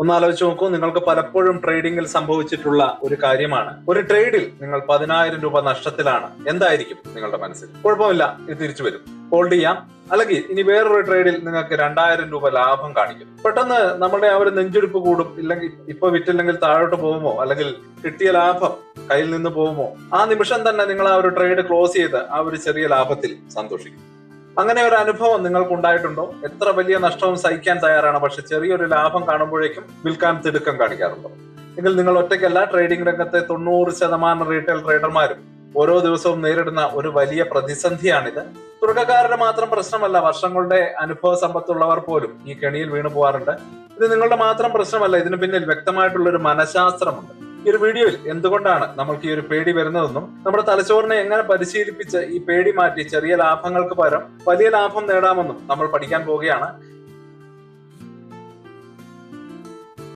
ഒന്ന് ആലോചിച്ച് നോക്കൂ. നിങ്ങൾക്ക് പലപ്പോഴും ട്രേഡിംഗിൽ സംഭവിച്ചിട്ടുള്ള ഒരു കാര്യമാണ്, ഒരു ട്രേഡിൽ നിങ്ങൾ 10,000 രൂപ നഷ്ടത്തിലാണ്. എന്തായിരിക്കും നിങ്ങളുടെ മനസ്സിൽ? കുഴപ്പമില്ല, ഇത് തിരിച്ചു വരും, ഹോൾഡ് ചെയ്യാം. അല്ലെങ്കിൽ ഇനി വേറൊരു ട്രേഡിൽ നിങ്ങൾക്ക് 2,000 രൂപ ലാഭം കാണിക്കും. പെട്ടെന്ന് നമ്മുടെ ആ ഒരു നെഞ്ചെടുപ്പ് കൂടും. ഇല്ലെങ്കിൽ ഇപ്പൊ വിറ്റില്ലെങ്കിൽ താഴോട്ട് പോകുമോ, അല്ലെങ്കിൽ കിട്ടിയ ലാഭം കയ്യിൽ നിന്ന് പോകുമോ? ആ നിമിഷം തന്നെ നിങ്ങൾ ആ ഒരു ട്രേഡ് ക്ലോസ് ചെയ്ത് ആ ഒരു ചെറിയ ലാഭത്തിൽ സന്തോഷിക്കും. അങ്ങനെ ഒരു അനുഭവം നിങ്ങൾക്ക് ഉണ്ടായിട്ടുണ്ടോ? എത്ര വലിയ നഷ്ടവും സഹിക്കാൻ തയ്യാറാണ്, പക്ഷെ ചെറിയൊരു ലാഭം കാണുമ്പോഴേക്കും വിൽക്കാൻ തിടുക്കം കാണിക്കാറുണ്ടോ? എങ്കിൽ നിങ്ങൾ ഒറ്റയ്ക്കല്ല. ട്രേഡിംഗ് രംഗത്തെ 90% റീറ്റെയിൽ ട്രേഡർമാരും ഓരോ ദിവസവും നേരിടുന്ന ഒരു വലിയ പ്രതിസന്ധിയാണിത്. തുടക്കക്കാരുടെ മാത്രം പ്രശ്നമല്ല, വർഷങ്ങളുടെ അനുഭവ സമ്പത്തുള്ളവർ പോലും ഈ കെണിയിൽ വീണു പോകാറുണ്ട്. ഇത് നിങ്ങളുടെ മാത്രം പ്രശ്നമല്ല, ഇതിന് പിന്നിൽ വ്യക്തമായിട്ടുള്ള ഒരു മനഃശാസ്ത്രമുണ്ട്. ഈ ഒരു വീഡിയോയിൽ എന്തുകൊണ്ടാണ് നമ്മൾക്ക് ഈ ഒരു പേടി വരുന്നതെന്നും നമ്മുടെ തലച്ചോറിനെ എങ്ങനെ പരിശീലിപ്പിച്ച് ഈ പേടി മാറ്റി ചെറിയ ലാഭങ്ങൾക്ക് പകരം വലിയ ലാഭം നേടാമെന്നും നമ്മൾ പഠിക്കാൻ പോവുകയാണ്.